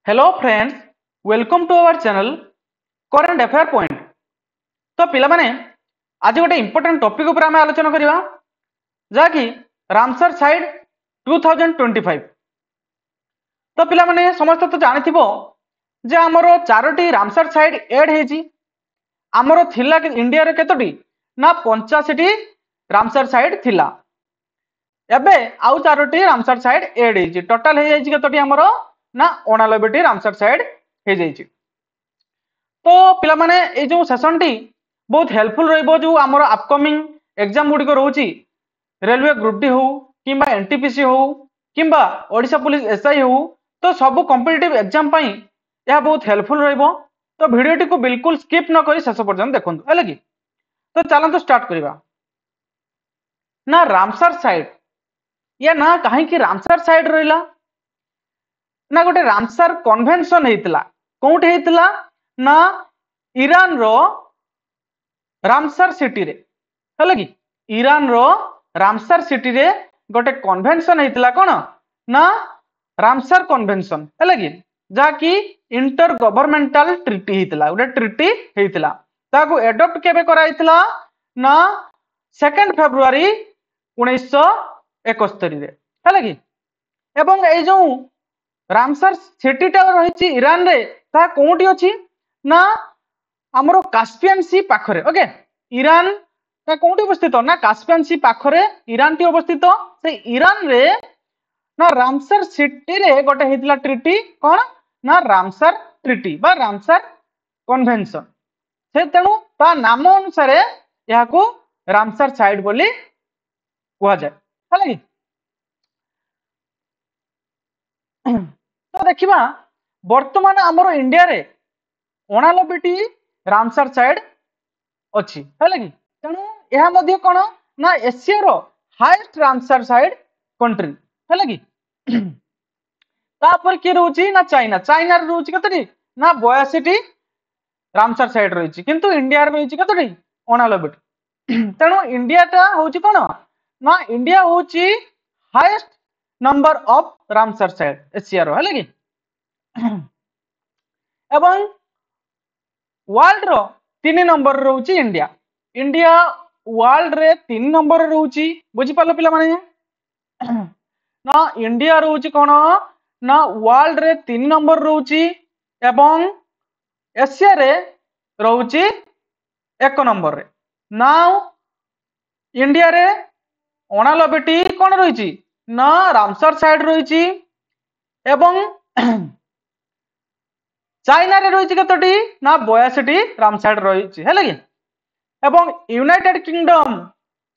Hello friends, welcome to our channel current affair point. तो पिला माने आज गोटे इंपोर्टेंट टॉपिक ऊपर आम आलोचना करवा जहाँकि रामसर साइड 2025। तो पिला माने समस्त तो जानिथिबो जे हमरो चारोटी रामसर साइड एड हेजी। हमरो थिला इंडिया रे केतोटी ना 85टी रामसर साइड थिला। एबे आउ चारोटी रामसर साइड एड हेजी। टोटल हे जाइछि केतोटी हमरो ना 89टी रामसर साइड हे जाइछि। तो पिला माने ए जो सेशन टी बहुत हेल्पफुल रहइबो जो हमर अपकमिंग एग्जाम गुडी को रहउछि रेलवे ग्रुप डी हो किंबा एनटीपीसी हो किंबा ओडिशा पुलिस एसआई हो। तो सब कॉम्पिटिटिव एग्जाम पई यह बहुत हेल्पफुल रहइबो। तो वीडियो टी को बिल्कुल स्किप न करी शेष पर्यंत देखंतु हेले कि। तो चलंतु स्टार्ट करिवा ना रामसर साइड या ना काहे कि रामसर साइड रहिला ना गोटे रामसर कन्वेंशन हेतिला। कोउठ हेतिला ना ईरान रो रामसर सिटी रे हेले कि। ईरान रो रामसर सिटी रे गोटे कन्वेंशन हेतिला कोन ना रामसर कन्वेंशन हेले कि जा कि इंटर गवर्नमेंटल ट्रिटी हेतिला। गोटे ट्रिटी हेतिला ताको एडॉप्ट केबे कराइतिला ना 2 फेब्रुआरी 1971 रे हेले कि। एवं ए जो रामसर सिटीटा रही ईरान रे ता कोउठी अछि ना हमरो कास्पियन सी पाखरे। ओके, ईरान ता कोउठी अवस्थित ना कास्पियन सी पाखरे ईरान टी अवस्थित। से ईरान रे ना रामसर सिटी रे गोटे हेतिला ट्रिटी कोन ना रामसर ट्रिटी बा रामसर कन्वेंशन। से तेणु ता नाम अनुसार याको रामसर साइड बोली कुआ जाय हेले कि। तो देखिबा वर्तमान हमरो इंडिया रे 89टी रामसर साइड अछि हेले कि। तेणु यह मध्ये कोन ना एशिया रो हाईएस्ट रामसर साइड कंट्री हेले कि। तापर के रहउची ना चाइना। चाइना रे रहउची कतटी ना 82टी रामसर साइड रहिछि किंतु इंडिया रे रहिछि कतटी 89टी। तेणु इंडिया टा होउची कोन ना इंडिया होउची highest number of Ramsar site Asia रो हेले कि। एवं वर्ल्ड रो 3 नंबर रहउची इंडिया। इंडिया वर्ल्ड रे 3 नंबर रहउची बुझि पालो पिला माने ना इंडिया रहउची कोन ना वर्ल्ड रे 3 नंबर रहउची एवं एशिया रे रहउची 1 नंबर रे। नाउ इंडिया रे 89टी कोन रहिची ना रामसर साइड रहिची एवं चाइना रे रहिची कतटी ना 82टी राम साइड रहिची हेले कि। एवं यूनाइटेड किंगडम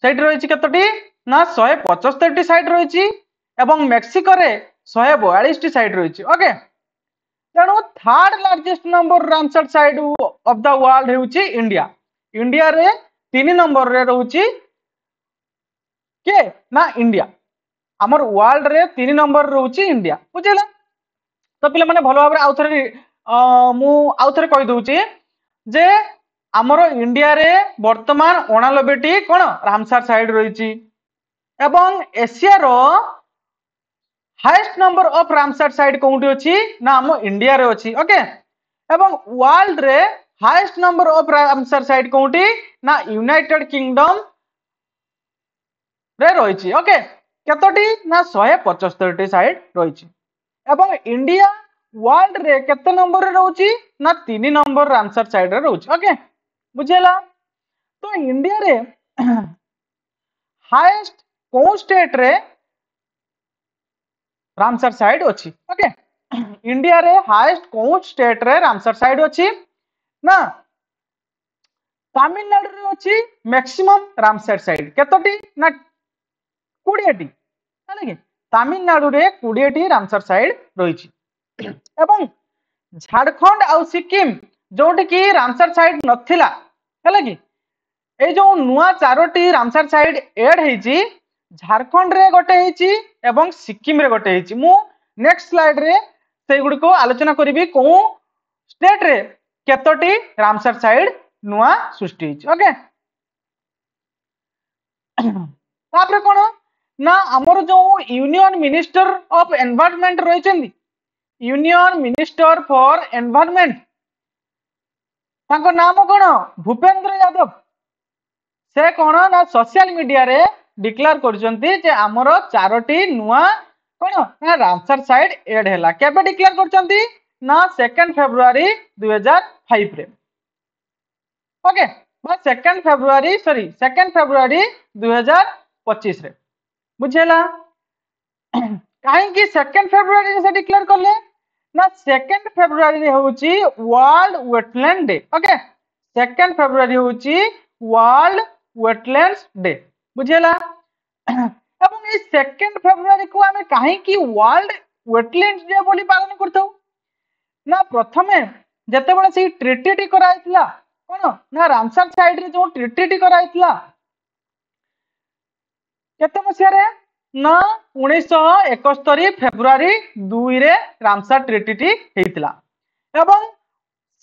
साइड रहिची कतटी ना 175टी साइड रहिची एवं मेक्सिको रे 142टी साइड रहिची। ओके, तेणु third largest number Ramsar site of the world हेउची इंडिया। इंडिया रे 3 नंबर रे रहउची के ना इंडिया। हमर वर्ल्ड रे 3 नंबर रहउची इंडिया बुझिला। तो पिले माने भलो भाबरे आउथरे मु आउथरे कहि दउची जे हमरो इंडिया रे वर्तमान 89टी कोन रामसर साइड रहिची एवं एशिया रो highest number of Ramsar site कोउठी अछि ना हम इंडिया रे अछि। ओके, एवं वर्ल्ड रे highest number of Ramsar site कोउठी ना यूनाइटेड किंगडम रे रहिची। ओके, केतोटी ना 175टी साइड रहिची एवं इंडिया वर्ल्ड रे केते नंबर रे रहउची ना 3 नंबर रामसर साइड रे रहउची। ओके, बुझेला। तो इंडिया रे हाईएस्ट को स्टेट रे रामसर साइड अछि। ओके, इंडिया रे हाईएस्ट को स्टेट रे रामसर साइड अछि ना तमिलनाडु रे अछि मैक्सिमम रामसर साइड केतोटी ना 20टी हेले कि। तमिलनाडु रे 20टी रामसर साइड रहिछि एवं झारखंड आउ सिक्किम जोठी कि रामसर साइड नथिला हेले कि। ए जो नुआ चारोटी रामसर साइड एड हेछि झारखंड रे गोटे हेछि एवं सिक्किम रे गोटे हेछि। मु नेक्स्ट स्लाइड रे से गुडी को आलोचना करिवि को स्टेट रे केतोटी रामसर साइड नुआ सृष्टि हेछि। ओके, तापर कोन ना हमर जो यूनियन मिनिस्टर ऑफ एनवायरनमेंट रहिछन्ती यूनियन मिनिस्टर फॉर एनवायरनमेंट तांको नाम कौन भूपेंद्र यादव से कौन ना सोशल मीडिया रे डिक्लेयर करछंती जे हमर चारोटी नुआ कौन ना रामसर साइड एड हैला केबे डिक्लेयर करछंती ना 2 फेब्रुआरी 2005 रे ओके बस 2 फेब्रुआरी सॉरी 2 फेब्रुआरी 2025 रे बुझेला कहीं 2 फेब्रुआरी से डिक्लेयर करले ना 2 फेब्रुआरी रे होची world wetland day okay 2 February होची वर्ल्ड वेटलैंड्स डे बुझेला एवं ए 2 फेब्रुआरी को हमें कहीं की वर्ल्ड वेटलैंड्स डे बोली पालन करथौ ना प्रथमे जेतेबेले से ट्रिटी टी कराइतला कोन ना रामसर साइड रे जो ट्रिटी टी कराइतला केते मसिया रे ना 1971 फेब्रुआरी 2 रे रामसर ट्रिटी टी हेतिला एवं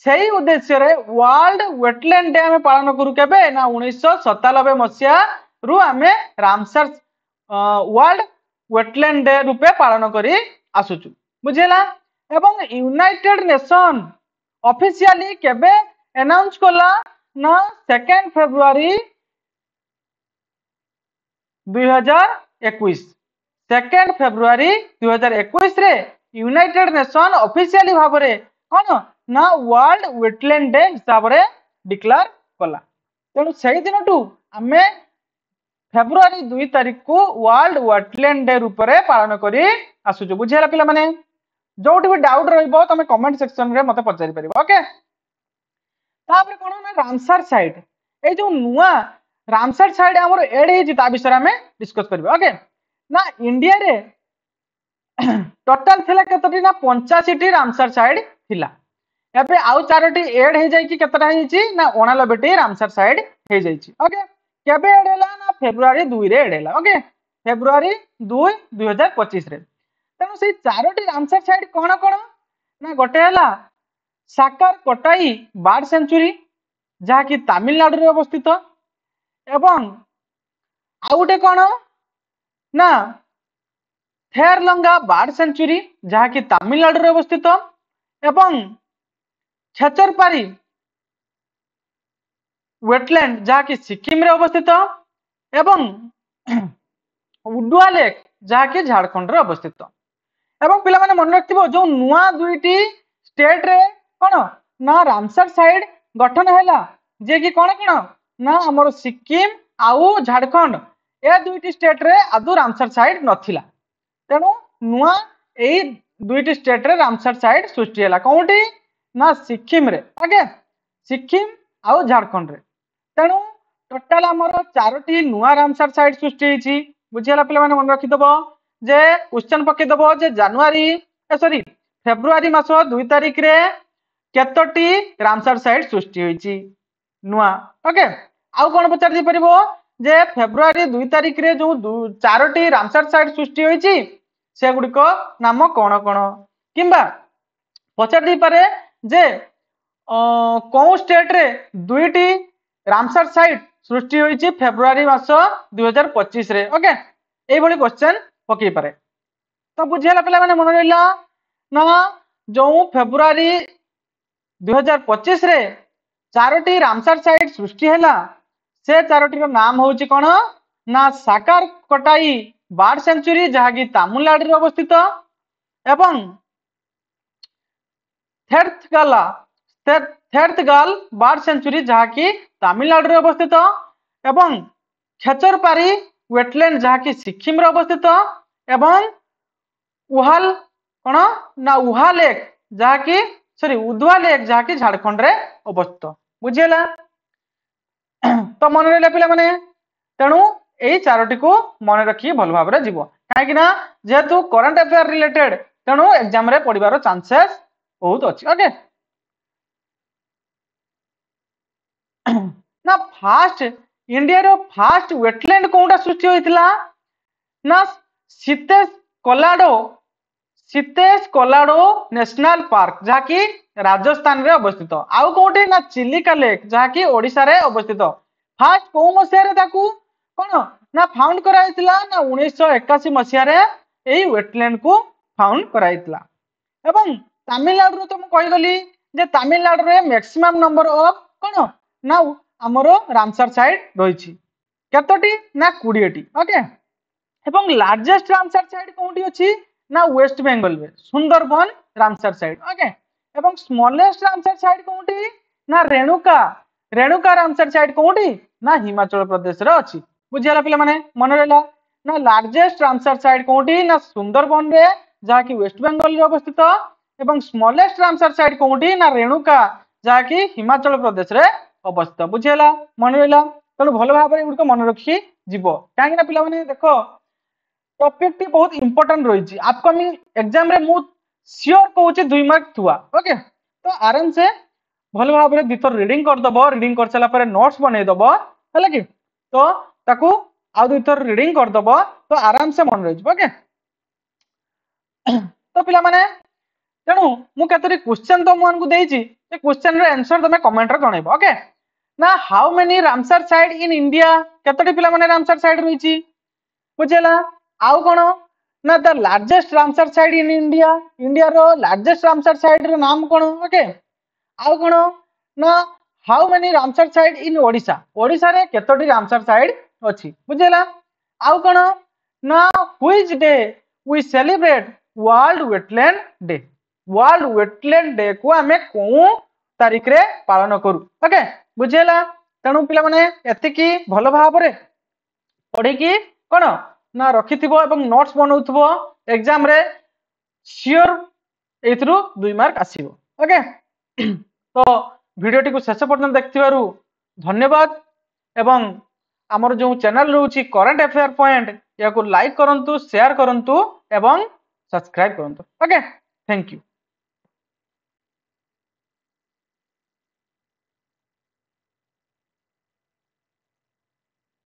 सही उद्देश्य रे वर्ल्ड वेटलैंड डे हमें पालन करू केबे ना 1997 मसिया रु हमें रामसर वर्ल्ड वेटलैंड डे रूपे पालन करी आसुचु बुझेला एवं यूनाइटेड नेशन ऑफिशियली केबे अनाउंस कला ना 2 फेब्रुआरी 2021 2 फेब्रुआरी 2021 रे यूनाइटेड नेशन ऑफिशियली भाव रे कोन ना वर्ल्ड वेटलैंड डे हिसाब रे डिक्लेयर कला तेणु सही दिन टू हमें फेब्रुआरी 2 तारीख को वर्ल्ड वेटलैंड डे रूप रे पालन करी आसुचु बुझेला पिला माने जोटी भी डाउट रहइबो तमे कमेंट सेक्शन रे मते पचारि परिबो ओके तापर कोन ना रामसर साइड ए जो नुआ रामसर साइड हमर एड हे ता विषय हमें डिस्कस करबो ओके ना इंडिया रे टोटल थिला केतोटी ना 85 टी रामसर साइड थिला एबे आउ चारोटी एड हे जाई कि केतरा हे छि ना 89 टी रामसर साइड हे जाई छि ओके केबे एड हैला ना फेब्रुआरी 2 रे एड हैला ओके फेब्रुआरी 2 2025 रे तेणु से चारोटी रामसर साइड कौन कौन ना गोटे है साकार कोटाई बर्ड सेंचुरी जहाँ कि तमिलनाडु रे अवस्थित एवं आउ गोटे कौन ना थेरलंगा बर्ड सेंचुरी जहाँ कि तमिलनाडु रे अवस्थित एवं छेचरपारी वेटलैंड जहाँ कि सिक्किम रे अवस्थित एवं उडुआ लेक जहाँ कि झारखंड रे अवस्थित एवं पिला माने मन रखिबो जो नुआ दुईटी स्टेट रे कोन ना रामसर साइड गठन हैला जे कि कोन कोन ना हमर सिक्किम आउ झारखंड ए दुईटी स्टेट रे आदु रामसर साइड नथिला तेनु नुआ एई दुईटी स्टेट रे रामसर साइड सृष्टि हैला कोउटी ना सिक्किम रे ओके सिक्किम आउ झारखंड रे तेनु टोटल हमर चारोटी नुआ रामसर साइड सृष्टि हेछि बुझियला पिला माने मन रखि दबो जे क्वेश्चन पके दबो जे जनवरी सॉरी फेब्रुआरी मास 2 तारिख रे केतोटी रामसर साइड सृष्टि होईची नुआ ओके आउ कोन पचार दि परिबो जे फेब्रुआरी 2 तारिख रे जो चारोटी रामसर साइड सृष्टि होईची से गुडी को नाम कोन कोन किंबा पचार दि पारे जे को स्टेट रे दुईटी रामसर साइड सृष्टि होईची फेब्रुआरी मास 2025 रे ओके एई भली क्वेश्चन पकई पारे तो बुझेला पिला माने मन रहिला ना जो फेब्रुआरी 2025 रे चारोटी रामसर साइड सृष्टि हैला से चारोटी रो नाम होची कोन ना साकार कोटाई बर्ड सेंचुरी जहाँ कि तमिलनाडु रे अवस्थित एवं थेर्थगाल बर्ड सेंचुरी जहाँ कि तमिलनाडु रे अवस्थित एवं खेचरपारी वेटलैंड जहाँ कि सिक्किम रे अवस्थित एवं उहाल कोन ना उहा लेक जहाँ कि सॉरी उदुआ लेक जहाँ कि झारखंड रे अवस्थित बुझियला तो मन रहला पिला माने तेणु एई चारोटी को मन रखी भल भाव रे जीवो काहे कि ना जेतु करंट अफेयर रिलेटेड तेणु एग्जाम रे पडिबारो चांसेस बहुत अछि ओके ना फास्ट इंडिया रो फास्ट वेटलैंड कोउटा सृष्टि होइतिला ना सीतेश कोलाडो नेशनल पार्क जहाँ कि राजस्थान रे अवस्थित आउ कोउटे ना चिलिका लेक जहाँ कि ओडिसा रे अवस्थित फास्ट को मसिया रे ताकू कोन ना फाउंड कराइतिला ना 1981 मसिया रे एई वेटलैंड को फाउंड कराइतिला एवं तमिलनाडु तो मुझे कहीगली जे तमिलनाडु रे मैक्सिमम नंबर ऑफ कौन ना आमर रामसर साइड रही कतोटी ना 20टी ओके एवं लार्जेस्ट रामसर साइड कौटी अच्छी ना वेस्ट बेंगल में सुंदरबन रामसर साइड ओके एवं स्मॉलेस्ट रामसर साइड कौटी ना रेणुका रेणुका रामसर साइड कौटी ना हिमाचल प्रदेश रे अच्छी बुझीगला पिला माने मन रहा ना लार्जेस्ट रामसर साइड कौटी ना सुंदरबन रे जहाँकि वेस्ट बेंगल अवस्थित एवं स्मॉलेस्ट रामसर साइड कौटी ना रेणुका जहाँकि हिमाचल प्रदेश रे अवस्थित बुझीगला मन रहा तेणु भल भाव में गुड़ मन रखी जीव कहीं पिला माने देख टॉपिक टी बहुत इंपोर्टेंट रही अपकमिंग एग्जाम रे मु श्योर कहूँ 2 मार्क थुआ ओके तो आराम से भल भाव में दिथर रीडिंग करदब रीडिंग कर सारा पर नोट्स बनईदब है कि तो ताकू आउ 2 थर रीडिंग करदब तो आराम से मन रही ओके तो पिला माने तेणु मु केतरी क्वेश्चन तुमको देछि से क्वेश्चन रे आंसर तुम कमेंट रे जणैबो ओके ना how many Ramsar site in India केतोटी पिला माने रामसर साइड रही बुझेला आउ कोन ना the largest Ramsar site in India India रो लार्जेस्ट रामसर साइड रो नाम कोन ओके आउ कोन ना how many Ramsar site in Odisha Odisha रे केतोटी रामसर साइड अछि बुझेला आउ कोन ना which day we celebrate world wetland day world wetland day को आमे को तारीख रे पालन करू ओके बुझेला तेणु पिला माने एतिकी भल भाव रे पढ़ी की कोन ना रखिथिबो एवं नोट्स बनाउथिबो एग्जाम रे श्योर एथरु 2 मार्क आसीबो ओके तो वीडियो को शेष पर्यंत देखथिबारु धन्यवाद एवं आमर जो चैनल रहउची करंट अफेयर पॉइंट या को लाइक करंतु शेयर करंतु एवं सब्सक्राइब करंतु ओके थैंक यू।